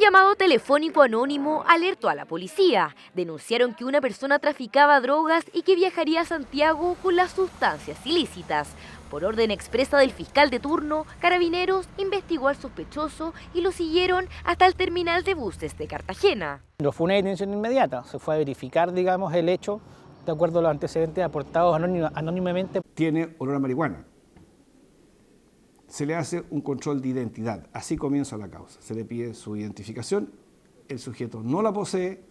llamado telefónico anónimo alertó a la policía. Denunciaron que una persona traficaba drogas y que viajaría a Santiago con las sustancias ilícitas. Por orden expresa del fiscal de turno, Carabineros investigó al sospechoso y lo siguieron hasta el terminal de buses de Cartagena. No fue una detención inmediata, se fue a verificar, digamos, el hecho de acuerdo a los antecedentes aportados anónimamente. Tiene olor a marihuana. Se le hace un control de identidad, así comienza la causa. Se le pide su identificación, el sujeto no la posee,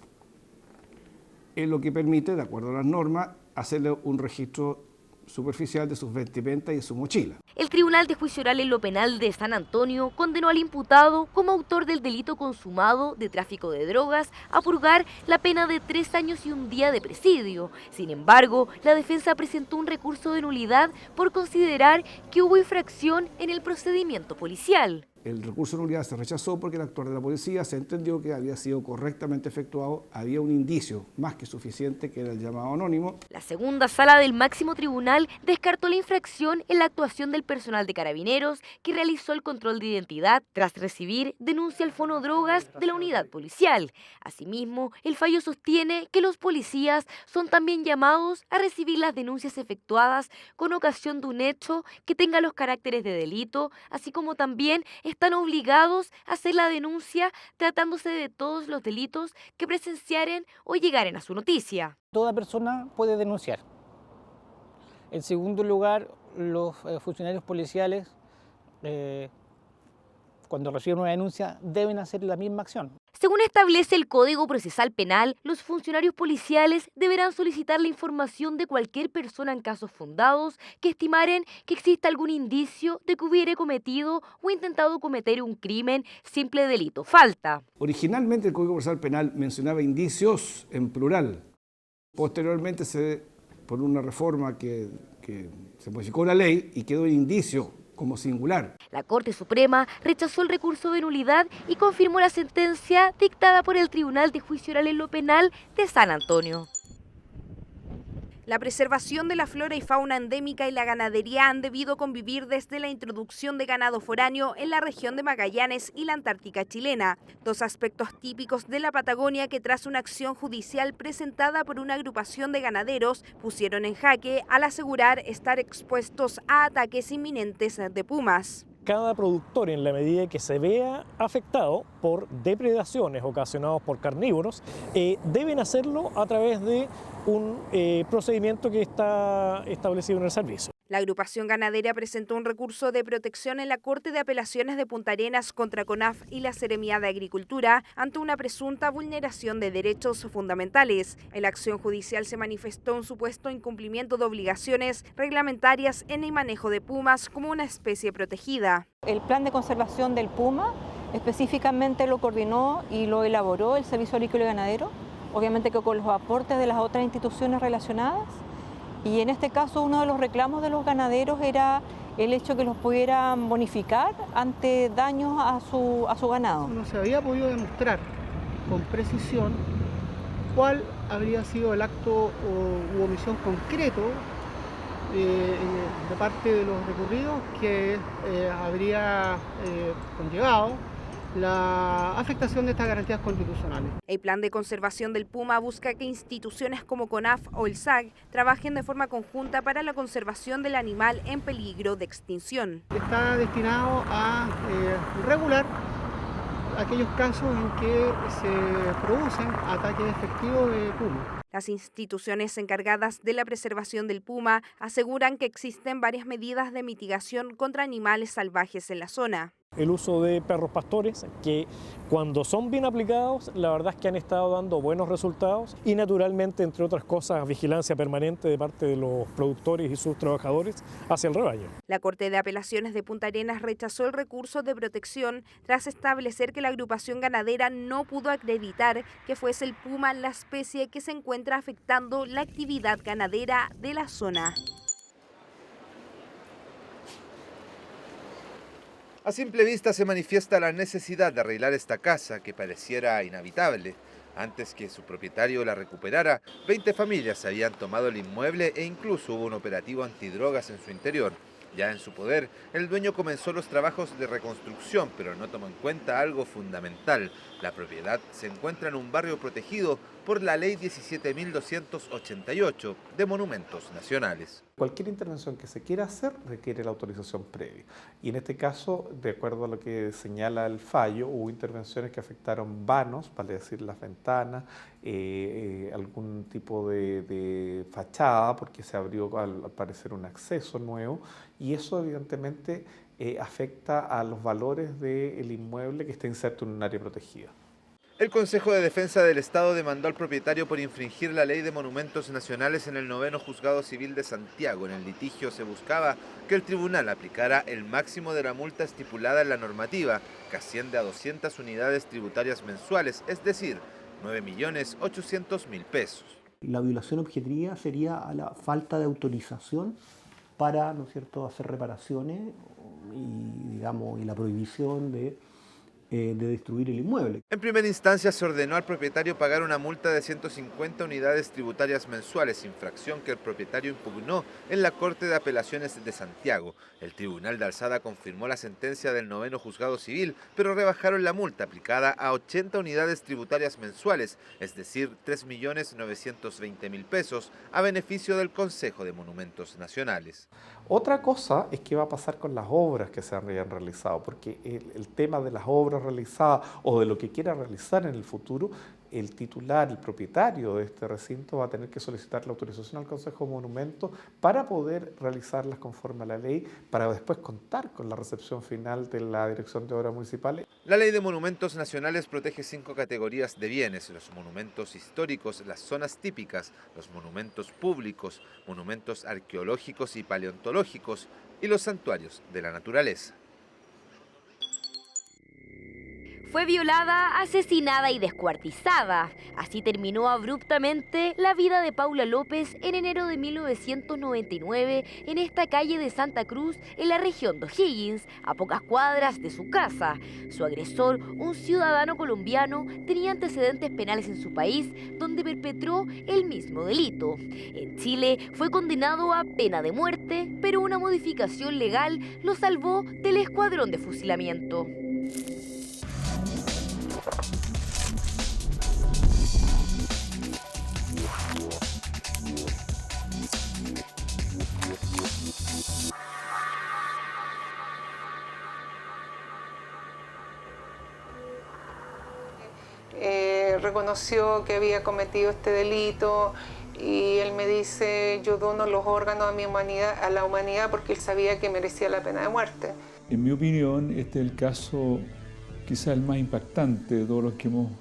es lo que permite, de acuerdo a las normas, hacerle un registro superficial de sus vestimentas y de su mochila. El Tribunal de Juicio Oral en lo Penal de San Antonio condenó al imputado como autor del delito consumado de tráfico de drogas a purgar la pena de 3 años y 1 día de presidio. Sin embargo, la defensa presentó un recurso de nulidad por considerar que hubo infracción en el procedimiento policial. El recurso de nulidad se rechazó porque el actuar de la policía se entendió que había sido correctamente efectuado, había un indicio más que suficiente que era el llamado anónimo. La segunda sala del máximo tribunal descartó la infracción en la actuación del personal de Carabineros que realizó el control de identidad tras recibir denuncia al fonodrogas de la unidad policial. Asimismo, el fallo sostiene que los policías son también llamados a recibir las denuncias efectuadas con ocasión de un hecho que tenga los caracteres de delito, así como también están obligados a hacer la denuncia tratándose de todos los delitos que presenciaren o llegaren a su noticia. Toda persona puede denunciar. En segundo lugar, los funcionarios policiales, cuando reciben una denuncia, deben hacer la misma acción. Según establece el Código Procesal Penal, los funcionarios policiales deberán solicitar la información de cualquier persona en casos fundados que estimaren que exista algún indicio de que hubiere cometido o intentado cometer un crimen, simple delito, falta. Originalmente el Código Procesal Penal mencionaba indicios en plural. Posteriormente, por una reforma que se modificó la ley y quedó el indicio como singular. La Corte Suprema rechazó el recurso de nulidad y confirmó la sentencia dictada por el Tribunal de Juicio Oral en lo Penal de San Antonio. La preservación de la flora y fauna endémica y la ganadería han debido convivir desde la introducción de ganado foráneo en la región de Magallanes y la Antártica chilena, dos aspectos típicos de la Patagonia que tras una acción judicial presentada por una agrupación de ganaderos pusieron en jaque al asegurar estar expuestos a ataques inminentes de pumas. Cada productor, en la medida que se vea afectado por depredaciones ocasionadas por carnívoros, deben hacerlo a través de un procedimiento que está establecido en el servicio. La agrupación ganadera presentó un recurso de protección en la Corte de Apelaciones de Punta Arenas contra CONAF y la Seremía de Agricultura ante una presunta vulneración de derechos fundamentales. En la acción judicial se manifestó un supuesto incumplimiento de obligaciones reglamentarias en el manejo de pumas como una especie protegida. El plan de conservación del puma específicamente lo coordinó y lo elaboró el Servicio Agrícola y Ganadero, obviamente que con los aportes de las otras instituciones relacionadas. Y en este caso uno de los reclamos de los ganaderos era el hecho que los pudieran bonificar ante daños a su ganado. No se había podido demostrar con precisión cuál habría sido el acto u omisión concreto de parte de los recurridos que habría conllevado la afectación de estas garantías constitucionales. El plan de conservación del puma busca que instituciones como CONAF o el SAG trabajen de forma conjunta para la conservación del animal en peligro de extinción. Está destinado a regular aquellos casos en que se producen ataques efectivos de puma. Las instituciones encargadas de la preservación del puma aseguran que existen varias medidas de mitigación contra animales salvajes en la zona. El uso de perros pastores que cuando son bien aplicados la verdad es que han estado dando buenos resultados y naturalmente, entre otras cosas, vigilancia permanente de parte de los productores y sus trabajadores hacia el rebaño. La Corte de Apelaciones de Punta Arenas rechazó el recurso de protección tras establecer que la agrupación ganadera no pudo acreditar que fuese el puma la especie que se encuentra afectando la actividad ganadera de la zona. A simple vista se manifiesta la necesidad de arreglar esta casa que pareciera inhabitable. Antes que su propietario la recuperara, 20 familias habían tomado el inmueble e incluso hubo un operativo antidrogas en su interior. Ya en su poder, el dueño comenzó los trabajos de reconstrucción, pero no tomó en cuenta algo fundamental. La propiedad se encuentra en un barrio protegido por la Ley 17.288 de Monumentos Nacionales. Cualquier intervención que se quiera hacer requiere la autorización previa. Y en este caso, de acuerdo a lo que señala el fallo, hubo intervenciones que afectaron vanos, vale decir las ventanas, algún tipo de fachada, porque se abrió al parecer un acceso nuevo, y eso evidentemente afecta a los valores del inmueble que está inserto en un área protegida. El Consejo de Defensa del Estado demandó al propietario por infringir la Ley de Monumentos Nacionales en el 9º Juzgado Civil de Santiago. En el litigio se buscaba que el tribunal aplicara el máximo de la multa estipulada en la normativa, que asciende a 200 unidades tributarias mensuales, es decir, 9.800.000 pesos. La violación objetiva sería a la falta de autorización para, ¿no es cierto?, hacer reparaciones y la prohibición de destruir el inmueble. En primera instancia se ordenó al propietario pagar una multa de 150 unidades tributarias mensuales, infracción que el propietario impugnó en la Corte de Apelaciones de Santiago. El Tribunal de Alzada confirmó la sentencia del 9º Juzgado Civil, pero rebajaron la multa aplicada a 80 unidades tributarias mensuales, es decir, 3.920.000 pesos, a beneficio del Consejo de Monumentos Nacionales. Otra cosa es qué va a pasar con las obras que se hayan realizado, porque el tema de las obras realizadas o de lo que quiera realizar en el futuro, el titular, el propietario de este recinto va a tener que solicitar la autorización al Consejo de Monumentos para poder realizarlas conforme a la ley, para después contar con la recepción final de la Dirección de Obras Municipales. La Ley de Monumentos Nacionales protege 5 categorías de bienes: los monumentos históricos, las zonas típicas, los monumentos públicos, monumentos arqueológicos y paleontológicos y los santuarios de la naturaleza. Fue violada, asesinada y descuartizada. Así terminó abruptamente la vida de Paula López en enero de 1999 en esta calle de Santa Cruz, en la región de O'Higgins, a pocas cuadras de su casa. Su agresor, un ciudadano colombiano, tenía antecedentes penales en su país, donde perpetró el mismo delito. En Chile fue condenado a pena de muerte, pero una modificación legal lo salvó del escuadrón de fusilamiento. Reconoció que había cometido este delito y él me dice: yo dono los órganos a la humanidad, porque él sabía que merecía la pena de muerte. En mi opinión, este es el caso quizá el más impactante de todos los que hemos,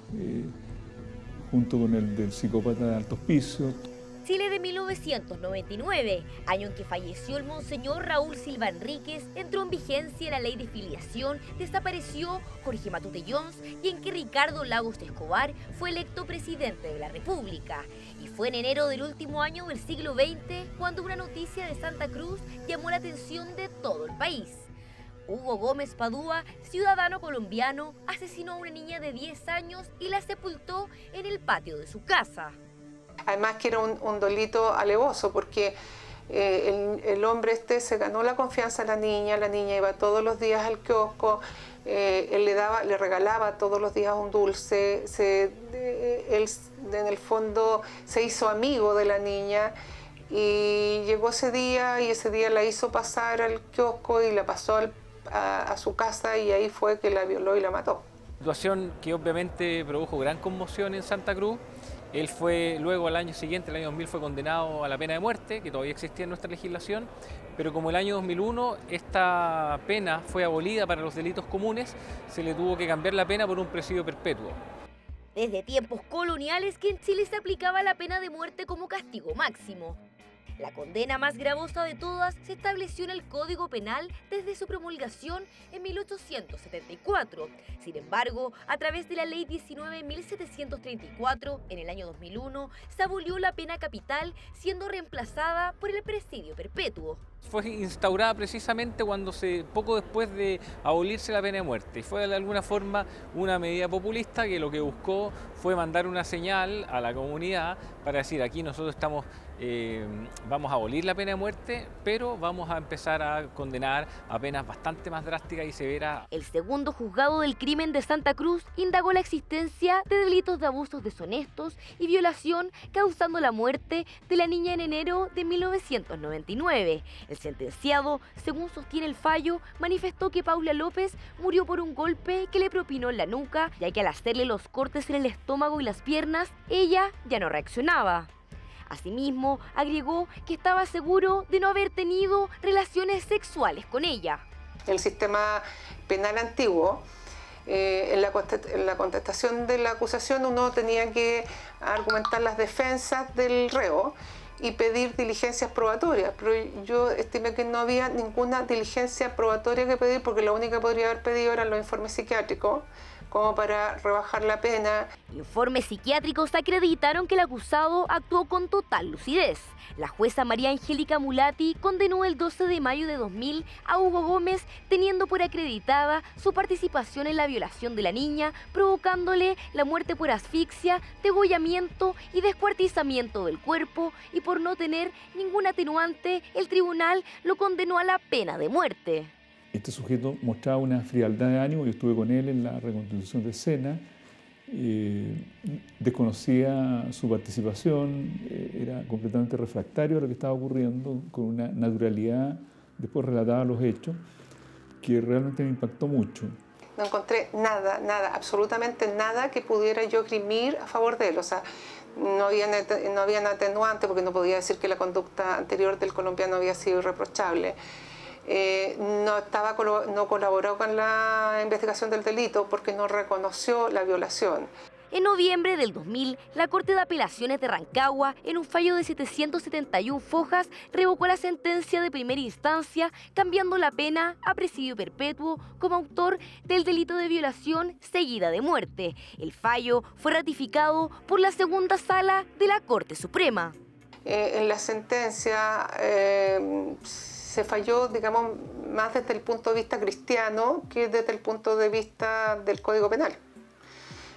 junto con el del psicópata de Alto Hospicio. Chile de 1999, año en que falleció el monseñor Raúl Silva Enríquez, entró en vigencia la ley de filiación, desapareció Jorge Matute Jones y en que Ricardo Lagos de Escobar fue electo presidente de la República. Y fue en enero del último año del siglo XX cuando una noticia de Santa Cruz llamó la atención de todo el país. Hugo Gómez Padua, ciudadano colombiano, asesinó a una niña de 10 años y la sepultó en el patio de su casa. Además que era un delito alevoso, porque el hombre se ganó la confianza de la niña iba todos los días al kiosco, él le regalaba todos los días un dulce, él en el fondo se hizo amigo de la niña y llegó ese día y ese día la hizo pasar al kiosco y la pasó a su casa y ahí fue que la violó y la mató. Situación que obviamente produjo gran conmoción en Santa Cruz. Él fue luego al año siguiente, el año 2000, fue condenado a la pena de muerte, que todavía existía en nuestra legislación, pero como el año 2001 esta pena fue abolida para los delitos comunes, se le tuvo que cambiar la pena por un presidio perpetuo. Desde tiempos coloniales que en Chile se aplicaba la pena de muerte como castigo máximo. La condena más gravosa de todas se estableció en el Código Penal desde su promulgación en 1874. Sin embargo, a través de la Ley 19.734, en el año 2001, se abolió la pena capital, siendo reemplazada por el presidio perpetuo. Fue instaurada precisamente poco después de abolirse la pena de muerte, y fue de alguna forma una medida populista que lo que buscó fue mandar una señal a la comunidad para decir: aquí nosotros vamos a abolir la pena de muerte, pero vamos a empezar a condenar a penas bastante más drásticas y severas. El segundo juzgado del crimen de Santa Cruz indagó la existencia de delitos de abusos deshonestos y violación, causando la muerte de la niña en enero de 1999. El sentenciado, según sostiene el fallo, manifestó que Paula López murió por un golpe que le propinó en la nuca, ya que al hacerle los cortes en el estómago y las piernas, ella ya no reaccionaba. Asimismo, agregó que estaba seguro de no haber tenido relaciones sexuales con ella. El sistema penal antiguo, en la contestación de la acusación, uno tenía que argumentar las defensas del reo y pedir diligencias probatorias, pero yo estimé que no había ninguna diligencia probatoria que pedir, porque lo único que podría haber pedido eran los informes psiquiátricos, como para rebajar la pena. Informes psiquiátricos acreditaron que el acusado actuó con total lucidez. La jueza María Angélica Mulati condenó el 12 de mayo de 2000 a Hugo Gómez, teniendo por acreditada su participación en la violación de la niña, provocándole la muerte por asfixia, degollamiento y descuartizamiento del cuerpo, y por no tener ningún atenuante, el tribunal lo condenó a la pena de muerte. Este sujeto mostraba una frialdad de ánimo. Yo estuve con él en la reconstitución de escena, desconocía su participación, era completamente refractario a lo que estaba ocurriendo, con una naturalidad, después relataba los hechos, que realmente me impactó mucho. No encontré nada, absolutamente nada que pudiera yo grimir a favor de él. O sea, no habían atenuantes, porque no podía decir que la conducta anterior del colombiano había sido irreprochable. No colaboró con la investigación del delito porque no reconoció la violación. En noviembre del 2000, la Corte de Apelaciones de Rancagua, en un fallo de 771 fojas, revocó la sentencia de primera instancia, cambiando la pena a presidio perpetuo como autor del delito de violación seguida de muerte. El fallo fue ratificado por la segunda sala de la Corte Suprema. En la sentencia se falló, digamos, más desde el punto de vista cristiano que desde el punto de vista del Código Penal.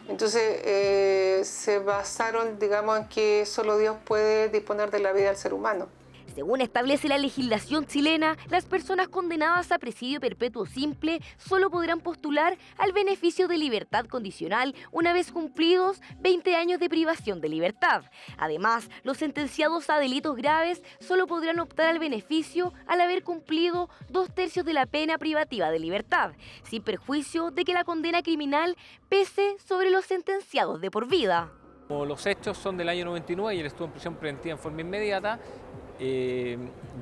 Entonces se basaron, digamos, en que solo Dios puede disponer de la vida del ser humano. Según establece la legislación chilena, las personas condenadas a presidio perpetuo simple solo podrán postular al beneficio de libertad condicional una vez cumplidos 20 años de privación de libertad. Además, los sentenciados a delitos graves solo podrán optar al beneficio al haber cumplido 2/3 de la pena privativa de libertad, sin perjuicio de que la condena criminal pese sobre los sentenciados de por vida. Como los hechos son del año 99 y él estuvo en prisión preventiva en forma inmediata,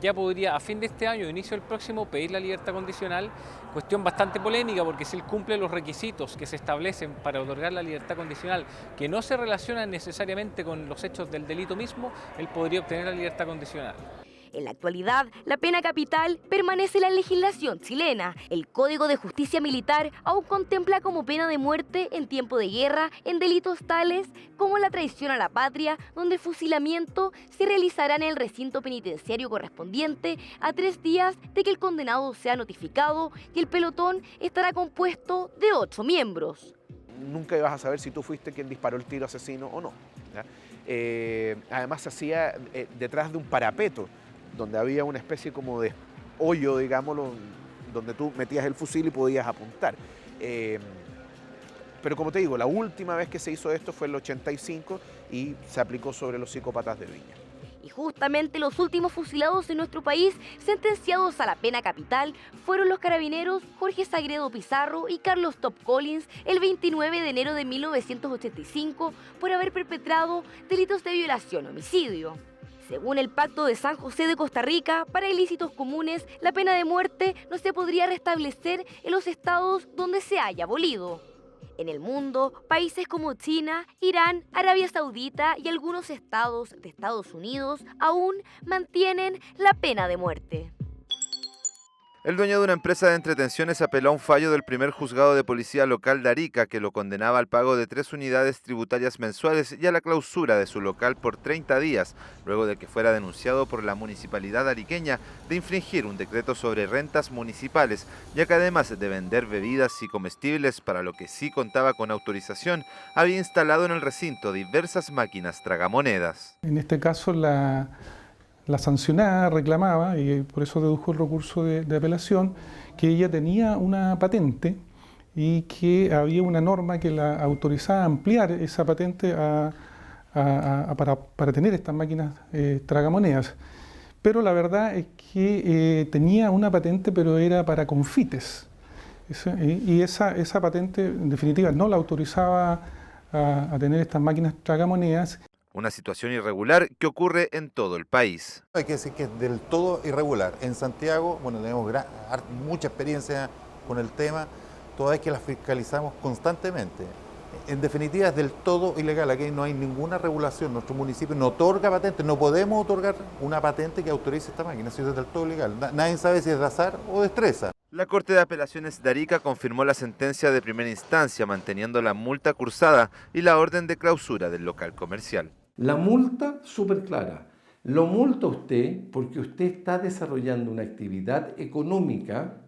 ya podría a fin de este año, inicio del próximo, pedir la libertad condicional, cuestión bastante polémica porque si él cumple los requisitos que se establecen para otorgar la libertad condicional, que no se relacionan necesariamente con los hechos del delito mismo, él podría obtener la libertad condicional. En la actualidad, la pena capital permanece en la legislación chilena. El Código de Justicia Militar aún contempla como pena de muerte en tiempo de guerra en delitos tales como la traición a la patria, donde el fusilamiento se realizará en el recinto penitenciario correspondiente a 3 días de que el condenado sea notificado, y el pelotón estará compuesto de 8 miembros. Nunca ibas a saber si tú fuiste quien disparó el tiro asesino o no, ¿ya? Además se hacía detrás de un parapeto, donde había una especie como de hoyo, digámoslo, donde tú metías el fusil y podías apuntar. Pero como te digo, la última vez que se hizo esto fue en el 85 y se aplicó sobre los psicópatas de Viña. Y justamente los últimos fusilados en nuestro país sentenciados a la pena capital fueron los carabineros Jorge Sagredo Pizarro y Carlos Top Collins el 29 de enero de 1985 por haber perpetrado delitos de violación y homicidio. Según el Pacto de San José de Costa Rica, para ilícitos comunes, la pena de muerte no se podría restablecer en los estados donde se haya abolido. En el mundo, países como China, Irán, Arabia Saudita y algunos estados de Estados Unidos aún mantienen la pena de muerte. El dueño de una empresa de entretenciones apeló a un fallo del primer juzgado de policía local de Arica que lo condenaba al pago de 3 unidades tributarias mensuales y a la clausura de su local por 30 días, luego de que fuera denunciado por la municipalidad ariqueña de infringir un decreto sobre rentas municipales, ya que además de vender bebidas y comestibles, para lo que sí contaba con autorización, había instalado en el recinto diversas máquinas tragamonedas. En este caso la sancionada reclamaba, y por eso dedujo el recurso de apelación, que ella tenía una patente y que había una norma que la autorizaba a ampliar esa patente para tener estas máquinas tragamonedas. Pero la verdad es que tenía una patente, pero era para confites. Y esa patente, en definitiva, no la autorizaba a tener estas máquinas tragamonedas. Una situación irregular que ocurre en todo el país. Hay que decir que es del todo irregular. En Santiago, bueno, tenemos mucha experiencia con el tema, toda vez que las fiscalizamos constantemente. En definitiva, es del todo ilegal. Aquí no hay ninguna regulación. Nuestro municipio no otorga patentes. No podemos otorgar una patente que autorice esta máquina. Eso es del todo ilegal. Nadie sabe si es de azar o destreza. La Corte de Apelaciones de Arica confirmó la sentencia de primera instancia, manteniendo la multa cursada y la orden de clausura del local comercial. La multa, súper clara. Lo multa usted porque usted está desarrollando una actividad económica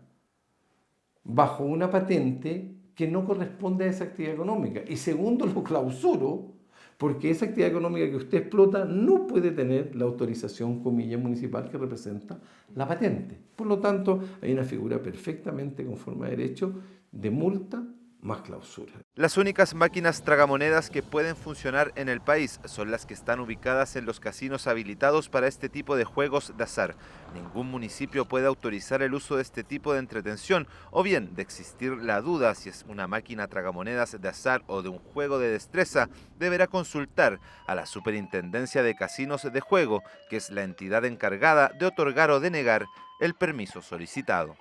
bajo una patente que no corresponde a esa actividad económica. Y segundo, lo clausuro porque esa actividad económica que usted explota no puede tener la autorización, comillas, municipal que representa la patente. Por lo tanto, hay una figura perfectamente conforme a derecho de multa más clausura. Las únicas máquinas tragamonedas que pueden funcionar en el país son las que están ubicadas en los casinos habilitados para este tipo de juegos de azar. Ningún municipio puede autorizar el uso de este tipo de entretención, o bien, de existir la duda si es una máquina tragamonedas de azar o de un juego de destreza, deberá consultar a la Superintendencia de Casinos de Juego, que es la entidad encargada de otorgar o denegar el permiso solicitado.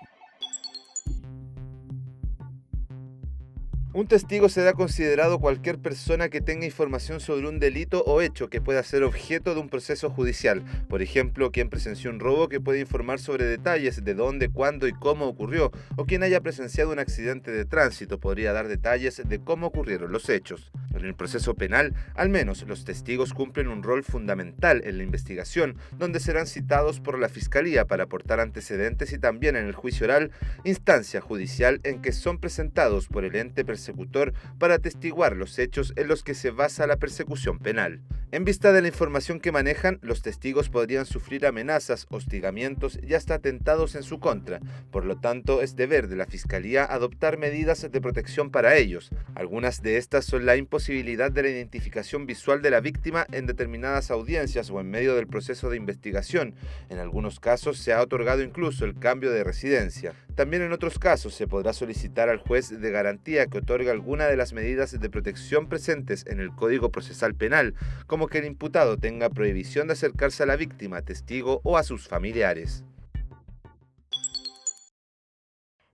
Un testigo será considerado cualquier persona que tenga información sobre un delito o hecho que pueda ser objeto de un proceso judicial. Por ejemplo, quien presenció un robo que puede informar sobre detalles de dónde, cuándo y cómo ocurrió, o quien haya presenciado un accidente de tránsito podría dar detalles de cómo ocurrieron los hechos. En el proceso penal, al menos los testigos cumplen un rol fundamental en la investigación, donde serán citados por la Fiscalía para aportar antecedentes, y también en el juicio oral, instancia judicial en que son presentados por el ente persecutor para atestiguar los hechos en los que se basa la persecución penal. En vista de la información que manejan, los testigos podrían sufrir amenazas, hostigamientos y hasta atentados en su contra. Por lo tanto, es deber de la Fiscalía adoptar medidas de protección para ellos. Algunas de estas son la imposibilidad de la identificación visual de la víctima en determinadas audiencias o en medio del proceso de investigación. En algunos casos se ha otorgado incluso el cambio de residencia. También en otros casos se podrá solicitar al juez de garantía que otorgue alguna de las medidas de protección presentes en el Código Procesal Penal, como que el imputado tenga prohibición de acercarse a la víctima, testigo o a sus familiares.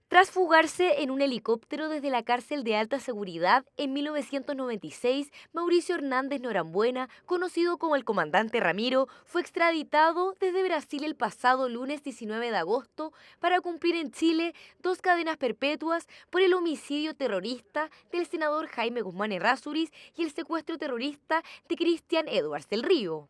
Tras fugarse en un helicóptero desde la cárcel de alta seguridad en 1996, Mauricio Hernández Norambuena, conocido como el comandante Ramiro, fue extraditado desde Brasil el pasado lunes 19 de agosto para cumplir en Chile 2 cadenas perpetuas por el homicidio terrorista del senador Jaime Guzmán Errázuriz y el secuestro terrorista de Cristian Edwards del Río.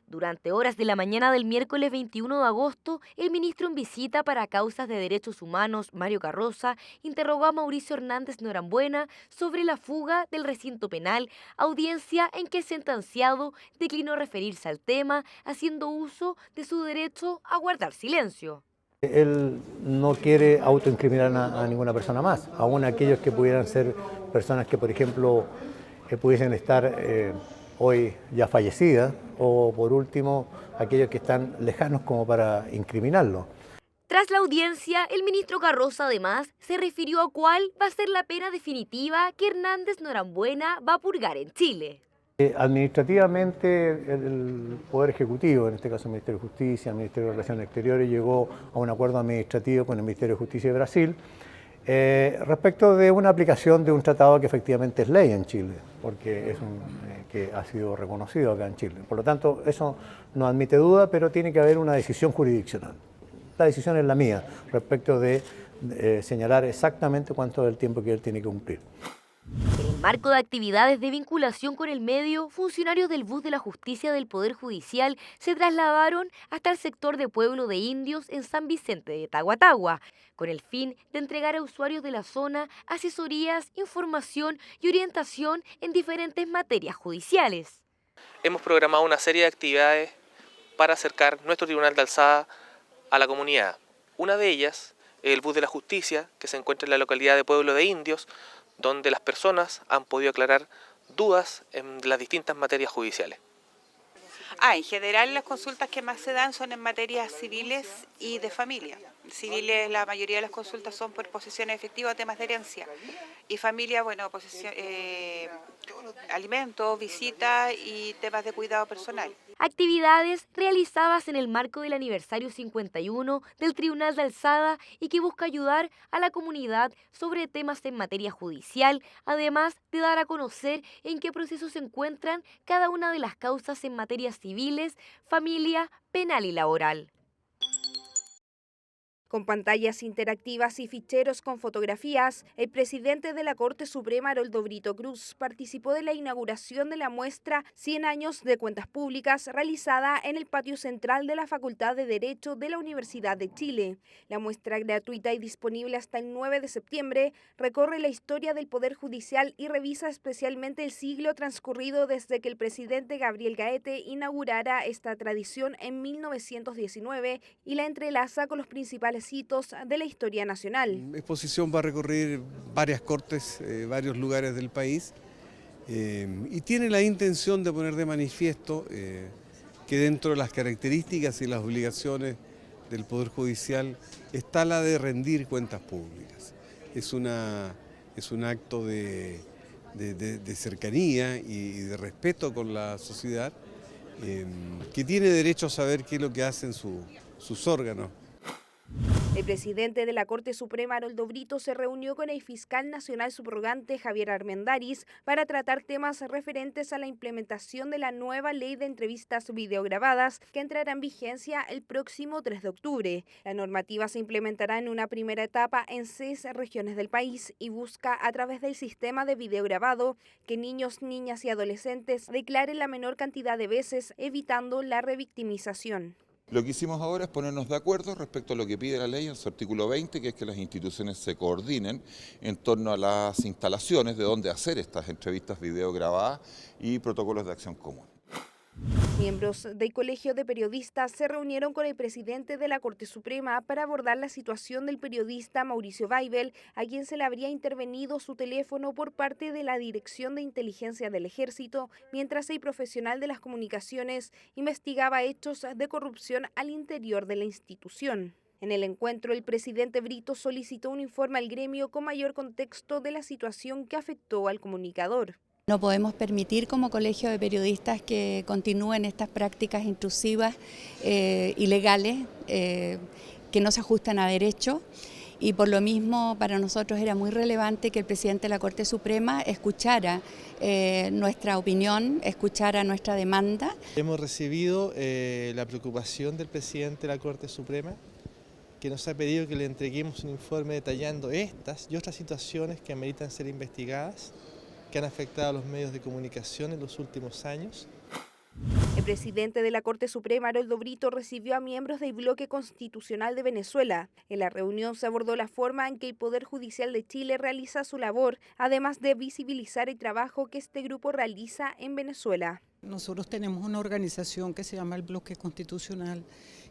Durante horas de la mañana del miércoles 21 de agosto, el ministro en visita para causas de derechos humanos, Mario Carroza, interrogó a Mauricio Hernández Norambuena sobre la fuga del recinto penal, audiencia en que el sentenciado declinó referirse al tema, haciendo uso de su derecho a guardar silencio. Él no quiere autoincriminar a ninguna persona más, aún aquellos que pudieran ser personas que, por ejemplo, pudiesen estar hoy ya fallecidas, o por último, aquellos que están lejanos como para incriminarlo. Tras la audiencia, el ministro Carroza además se refirió a cuál va a ser la pena definitiva que Hernández Norambuena va a purgar en Chile. Administrativamente, el Poder Ejecutivo, en este caso el Ministerio de Justicia, el Ministerio de Relaciones Exteriores, llegó a un acuerdo administrativo con el Ministerio de Justicia de Brasil respecto de una aplicación de un tratado que efectivamente es ley en Chile, porque es que ha sido reconocido acá en Chile. Por lo tanto, eso no admite duda, pero tiene que haber una decisión jurisdiccional. la decisión es la mía respecto de señalar exactamente cuánto es el tiempo que él tiene que cumplir. En el marco de actividades de vinculación con el medio, funcionarios del Bus de la Justicia del Poder Judicial se trasladaron hasta el sector de Pueblo de Indios en San Vicente de Tahuatahua, con el fin de entregar a usuarios de la zona asesorías, información y orientación en diferentes materias judiciales. Hemos programado una serie de actividades para acercar nuestro Tribunal de Alzada a la comunidad. Una de ellas es el Bus de la Justicia, que se encuentra en la localidad de Pueblo de Indios, donde las personas han podido aclarar dudas en las distintas materias judiciales. En general las consultas que más se dan son en materias civiles y de familia. Civiles, la mayoría de las consultas son por posesiones efectivas, temas de herencia. Y familia, bueno, alimentos, visitas y temas de cuidado personal. Actividades realizadas en el marco del aniversario 51 del Tribunal de Alzada y que busca ayudar a la comunidad sobre temas en materia judicial, además de dar a conocer en qué proceso se encuentran cada una de las causas en materias civiles, familia, penal y laboral. Con pantallas interactivas y ficheros con fotografías, el presidente de la Corte Suprema, Haroldo Brito Cruz, participó de la inauguración de la muestra 100 años de cuentas públicas realizada en el patio central de la Facultad de Derecho de la Universidad de Chile. La muestra, gratuita y disponible hasta el 9 de septiembre, recorre la historia del Poder Judicial y revisa especialmente el siglo transcurrido desde que el presidente Gabriel Gaete inaugurara esta tradición en 1919 y la entrelaza con los principales hitos de la historia nacional. La exposición va a recorrer varias cortes, varios lugares del país y tiene la intención de poner de manifiesto que dentro de las características y las obligaciones del Poder Judicial está la de rendir cuentas públicas. Es un acto de cercanía y de respeto con la sociedad que tiene derecho a saber qué es lo que hacen sus órganos. El presidente de la Corte Suprema, Haroldo Brito, se reunió con el fiscal nacional subrogante Javier Armendáriz para tratar temas referentes a la implementación de la nueva ley de entrevistas videograbadas que entrará en vigencia el próximo 3 de octubre. La normativa se implementará en una primera etapa en 6 regiones del país y busca, a través del sistema de videograbado, que niños, niñas y adolescentes declaren la menor cantidad de veces, evitando la revictimización. Lo que hicimos ahora es ponernos de acuerdo respecto a lo que pide la ley en su artículo 20, que es que las instituciones se coordinen en torno a las instalaciones de donde hacer estas entrevistas videograbadas y protocolos de acción común. Miembros del Colegio de Periodistas se reunieron con el presidente de la Corte Suprema para abordar la situación del periodista Mauricio Weibel, a quien se le habría intervenido su teléfono por parte de la Dirección de Inteligencia del Ejército, mientras el profesional de las comunicaciones investigaba hechos de corrupción al interior de la institución. En el encuentro, el presidente Brito solicitó un informe al gremio con mayor contexto de la situación que afectó al comunicador. No podemos permitir como colegio de periodistas que continúen estas prácticas intrusivas, ilegales, que no se ajustan a derecho, y por lo mismo para nosotros era muy relevante que el presidente de la Corte Suprema escuchara nuestra opinión, escuchara nuestra demanda. Hemos recibido la preocupación del presidente de la Corte Suprema, que nos ha pedido que le entreguemos un informe detallando estas y otras situaciones que ameritan ser investigadas, que han afectado a los medios de comunicación en los últimos años. El presidente de la Corte Suprema, Haroldo Brito, recibió a miembros del Bloque Constitucional de Venezuela. En la reunión se abordó la forma en que el Poder Judicial de Chile realiza su labor, además de visibilizar el trabajo que este grupo realiza en Venezuela. Nosotros tenemos una organización que se llama el Bloque Constitucional,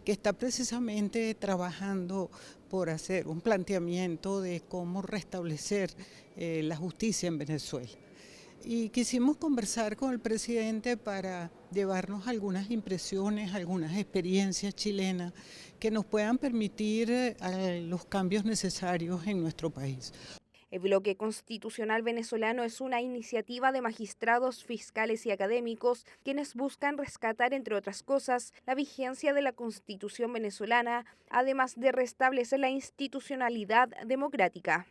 que está precisamente trabajando por hacer un planteamiento de cómo restablecer la justicia en Venezuela. Y quisimos conversar con el presidente para llevarnos algunas impresiones, algunas experiencias chilenas que nos puedan permitir los cambios necesarios en nuestro país. El Bloque Constitucional Venezolano es una iniciativa de magistrados, fiscales y académicos quienes buscan rescatar, entre otras cosas, la vigencia de la Constitución venezolana, además de restablecer la institucionalidad democrática.